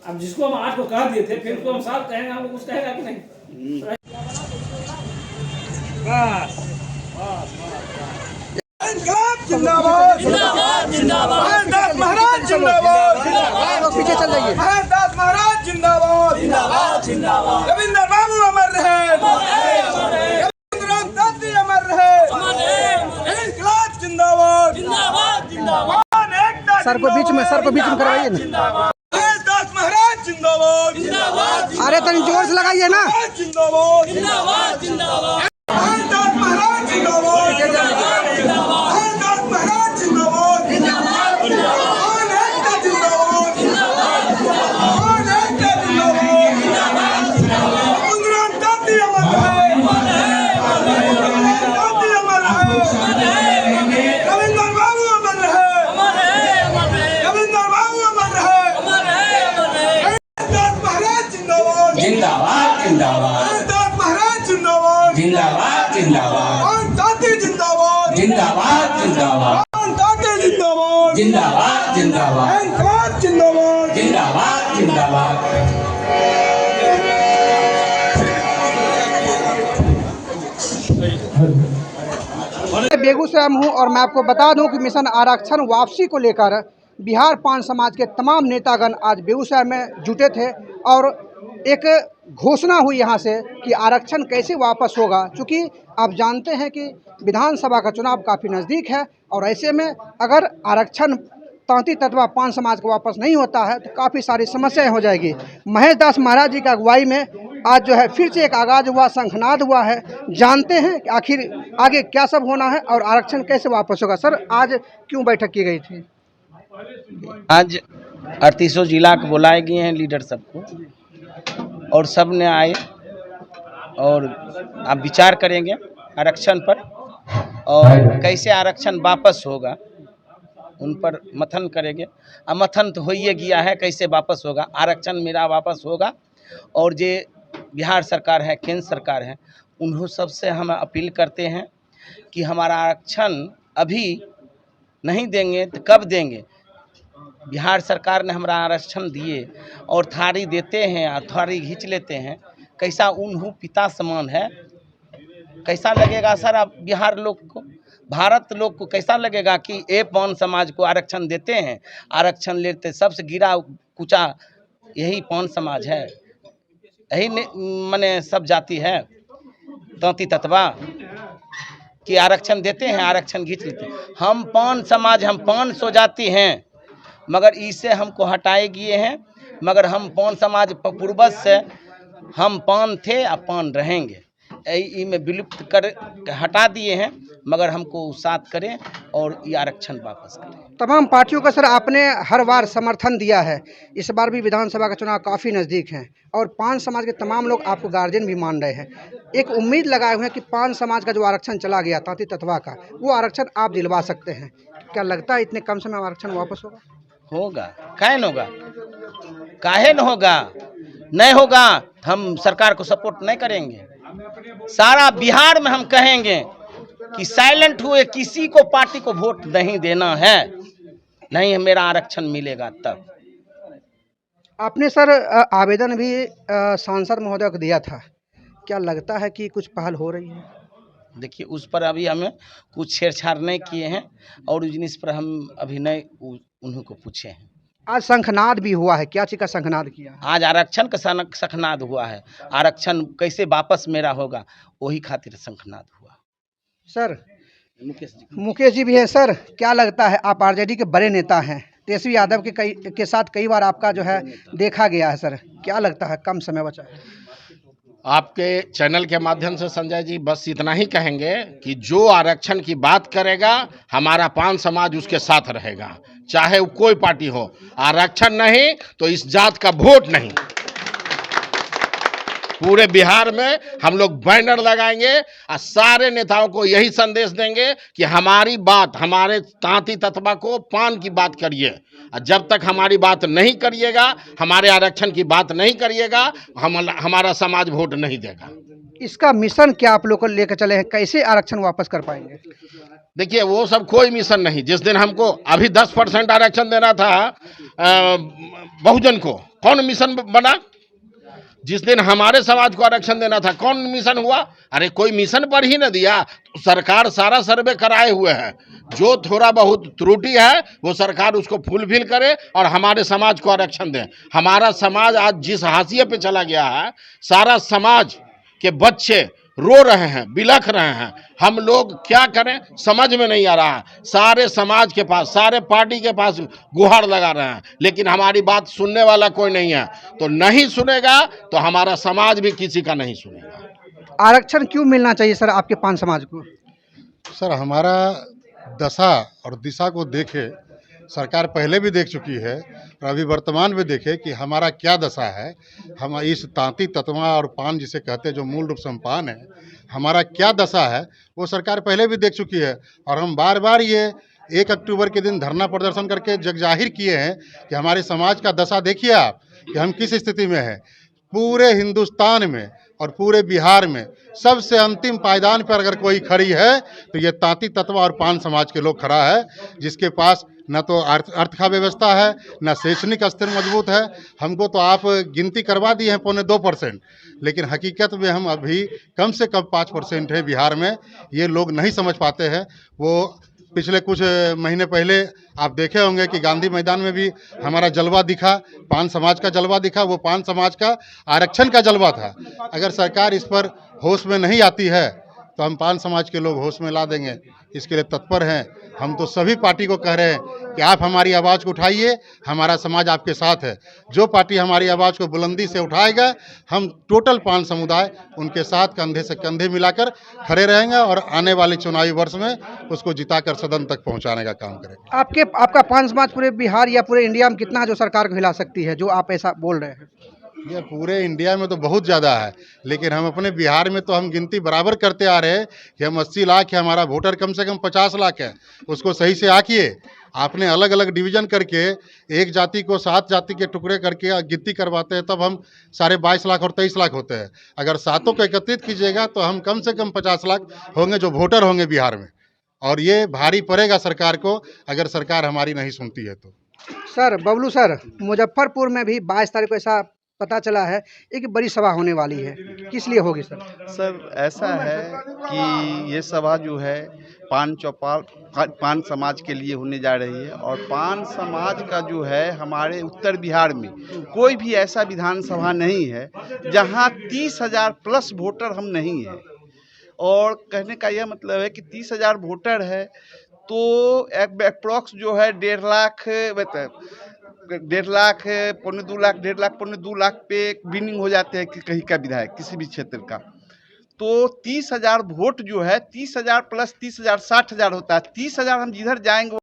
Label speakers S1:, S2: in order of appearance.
S1: अब जिसको हम 8 को कह दिए थे फिर उसको हम 7 कहेंगे, हम कुछ कहेगा कि नहीं।
S2: जिंदाबाद जिंदाबाद जिंदाबाद महाराज जिंदाबाद जिंदाबाद पीछे चल जाइए। महाराज जिंदाबाद जिंदाबाद जिंदाबाद रविंद्र बाबू अमर रहे, अमर रहे, इंकलाब जिंदाबाद जिंदाबाद जिंदाबाद।
S3: सर को बीच में करवाइए ना।
S2: महाराज जिंदाबाद जिंदाबाद।
S3: अरे तनी जोर से लगाइए ना।
S2: जिंदाबाद जिंदाबाद जिंदाबाद महाराज जिंदाबाद।
S4: जिंदाबाद जिंदाबाद
S2: महाराज जिंदाबाद
S4: जिंदाबाद जिंदाबाद
S2: जिंदाबाद
S4: जिंदाबाद जिंदाबाद
S2: जिंदाबाद
S4: जिंदाबाद जिंदाबाद
S2: जिंदाबाद
S4: जिंदाबाद जिंदाबाद।
S3: बेगूसराय में हूँ और मैं आपको बता दूं कि मिशन आरक्षण वापसी को लेकर बिहार पान समाज के तमाम नेतागण आज बेगूसराय में जुटे थे और एक घोषणा हुई यहाँ से कि आरक्षण कैसे वापस होगा। चूँकि आप जानते हैं कि विधानसभा का चुनाव काफ़ी नज़दीक है और ऐसे में अगर आरक्षण तांती तत्वा पान समाज को वापस नहीं होता है तो काफ़ी सारी समस्याएं हो जाएगी। महेश दास महाराज जी की अगुवाई में आज जो है फिर से एक आगाज हुआ, शंखनाद हुआ है। जानते हैं कि आखिर आगे क्या सब होना है और आरक्षण कैसे वापस होगा। सर, आज क्यों बैठक की गई थी?
S5: आज 38 जिला को बुलाए गए हैं लीडर सबको और सब ने आए और अब विचार करेंगे आरक्षण पर और कैसे आरक्षण वापस होगा उन पर मथन करेंगे। अब मथन तो हो ही गया है, कैसे वापस होगा आरक्षण मेरा वापस होगा। और जे बिहार सरकार है, केंद्र सरकार है, उन्हों सबसे हम अपील करते हैं कि हमारा आरक्षण अभी नहीं देंगे तो कब देंगे। बिहार सरकार ने हमारा आरक्षण दिए और थारी देते हैं और थारी खींच लेते हैं। कैसा उन्हों पिता समान है, कैसा लगेगा सर अब बिहार लोग को, भारत लोग को कैसा लगेगा कि ए पान समाज को आरक्षण देते हैं, आरक्षण लेते सबसे गिरा कुचा यही पान समाज है, यही मने सब जाति है तांती तत्वा कि आरक्षण देते हैं, आरक्षण खींच लेते हैं। हम पान समाज, हम पान सो जाती हैं मगर इससे हमको हटाए गए हैं। मगर हम पान समाज पूर्वज से हम पान थे और पान रहेंगे, में विलुप्त कर हटा दिए हैं। मगर हमको साथ करें और ये आरक्षण वापस करें।
S3: तमाम पार्टियों का सर आपने हर बार समर्थन दिया है, इस बार भी विधानसभा का चुनाव काफ़ी नज़दीक है और पान समाज के तमाम लोग आपको गार्जियन भी मान रहे हैं। एक उम्मीद लगाए हुए हैं कि पान समाज का जो आरक्षण चला गया तांती तत्वा का, वो आरक्षण आप दिलवा सकते हैं। क्या लगता है इतने कम समय में आरक्षण वापस होगा?
S5: होगा, काहे न होगा, काहे न होगा, नहीं होगा हम सरकार को सपोर्ट नहीं करेंगे। सारा बिहार में हम कहेंगे कि साइलेंट हुए, किसी को पार्टी को वोट नहीं देना है, नहीं मेरा आरक्षण मिलेगा तब।
S3: आपने सर आवेदन भी सांसद महोदय को दिया था, क्या लगता है कि कुछ पहल हो रही है?
S5: देखिए उस पर अभी हमें कुछ छेड़छाड़ नहीं किए हैं और जिस पर हम अभी नहीं उन्हीं को पूछे हैं।
S3: आज शंखनाद भी हुआ है, क्या चीज़ का शंखनाद किया?
S5: आज आरक्षण का शंखनाद हुआ है, आरक्षण कैसे वापस मेरा होगा वही खातिर शंखनाद हुआ।
S3: सर मुकेश जी भी है। सर, क्या लगता है, आप आरजेडी के बड़े नेता हैं, तेजस्वी यादव के साथ कई बार आपका जो है देखा गया है। सर, क्या लगता है कम समय बचा है?
S6: आपके चैनल के माध्यम से संजय जी बस इतना ही कहेंगे कि जो आरक्षण की बात करेगा हमारा पान समाज उसके साथ रहेगा, चाहे वो कोई पार्टी हो। आरक्षण नहीं तो इस जात का वोट नहीं। पूरे बिहार में हम लोग बैनर लगाएंगे और सारे नेताओं को यही संदेश देंगे कि हमारी बात, हमारे तांती तत्वा को पान की बात करिए। और जब तक हमारी बात नहीं करिएगा, हमारे आरक्षण की बात नहीं करिएगा, हमारा समाज वोट नहीं देगा।
S3: इसका मिशन क्या आप लोग को लेकर चले हैं, कैसे आरक्षण वापस कर पाएंगे?
S6: देखिए वो सब कोई मिशन नहीं। जिस दिन हमको अभी 10% आरक्षण देना था बहुजन को, कौन मिशन बना? जिस दिन हमारे समाज को आरक्षण देना था कौन मिशन हुआ? अरे कोई मिशन पर ही न दिया। तो सरकार सारा सर्वे कराए हुए है, जो थोड़ा बहुत त्रुटि है वो सरकार उसको फुलफिल करे और हमारे समाज को आरक्षण दे। हमारा समाज आज जिस हाशिए पे चला गया है, सारा समाज के बच्चे रो रहे हैं, बिलख रहे हैं। हम लोग क्या करें समझ में नहीं आ रहा है। सारे समाज के पास, सारे पार्टी के पास गुहार लगा रहे हैं, लेकिन हमारी बात सुनने वाला कोई नहीं है। तो नहीं सुनेगा तो हमारा समाज भी किसी का नहीं सुनेगा।
S3: आरक्षण क्यों मिलना चाहिए सर आपके पान समाज को?
S7: सर, हमारा दशा और दिशा को देखे सरकार पहले भी देख चुकी है और अभी वर्तमान में देखे कि हमारा क्या दशा है। हम इस तांती तत्वा और पान जिसे कहते हैं, जो मूल रूप से हम पान है, हमारा क्या दशा है वो सरकार पहले भी देख चुकी है। और हम बार बार ये 1 अक्टूबर के दिन धरना प्रदर्शन करके जग जाहिर किए हैं कि हमारे समाज का दशा देखिए आप कि हम किस स्थिति में हैं। पूरे हिंदुस्तान में और पूरे बिहार में सबसे अंतिम पायदान पर अगर कोई खड़ी है तो ये तांती तत्वा और पान समाज के लोग खड़ा है, जिसके पास न तो अर्थ का व्यवस्था है, न शैक्षणिक स्तर मजबूत है। हमको तो आप गिनती करवा दिए हैं 2.25%, लेकिन हकीकत में हम अभी कम से कम 5% है बिहार में। ये लोग नहीं समझ पाते हैं। वो पिछले कुछ महीने पहले आप देखे होंगे कि गांधी मैदान में भी हमारा जलवा दिखा, पान समाज का जलवा दिखा। वो पान समाज का आरक्षण का जलवा था। अगर सरकार इस पर होश में नहीं आती है तो हम पान समाज के लोग होश में ला देंगे, इसके लिए तत्पर हैं। हम तो सभी पार्टी को कह रहे हैं कि आप हमारी आवाज़ को उठाइए, हमारा समाज आपके साथ है। जो पार्टी हमारी आवाज़ को बुलंदी से उठाएगा, हम टोटल पान समुदाय उनके साथ कंधे से कंधे मिलाकर खड़े रहेंगे और आने वाले चुनावी वर्ष में उसको जिताकर सदन तक पहुंचाने का काम करेंगे।
S3: आपका पान समाज पूरे बिहार या पूरे इंडिया में कितना जो सरकार को हिला सकती है, जो आप ऐसा बोल रहे हैं?
S7: ये पूरे इंडिया में तो बहुत ज़्यादा है, लेकिन हम अपने बिहार में तो हम गिनती बराबर करते आ रहे हैं कि हम 80 लाख है, हमारा वोटर कम से कम 50 लाख है। उसको सही से आकिए। आपने अलग अलग डिवीज़न करके एक जाति को 7 जाति के टुकड़े करके गिनती करवाते हैं, तब हम 22.5 लाख और 23 लाख होते हैं। अगर सातों को एकत्रित कीजिएगा तो हम कम से कम 50 लाख होंगे जो वोटर होंगे बिहार में। और ये भारी पड़ेगा सरकार को अगर सरकार हमारी नहीं सुनती है तो।
S3: सर बबलू सर, मुजफ्फरपुर में भी 22 तारीख को ऐसा पता चला है एक बड़ी सभा होने वाली है, किस लिए होगी सर?
S8: सर ऐसा है कि ये सभा जो है पान चौपाल पान समाज के लिए होने जा रही है। और पान समाज का जो है हमारे उत्तर बिहार में कोई भी ऐसा विधानसभा नहीं है जहां 30,000 प्लस वोटर हम नहीं हैं। और कहने का यह मतलब है कि 30,000 वोटर है तो अप्रॉक्स जो है 1.5 लाख 1.5 लाख 1.25 लाख 1.5 लाख 2.25 लाख पे विनिंग हो जाते हैं कि कहीं का विधायक किसी भी क्षेत्र का। तो 30,000 वोट जो है 30,000 प्लस 30,000 60,000 होता है। 30,000 हम जिधर जाएंगे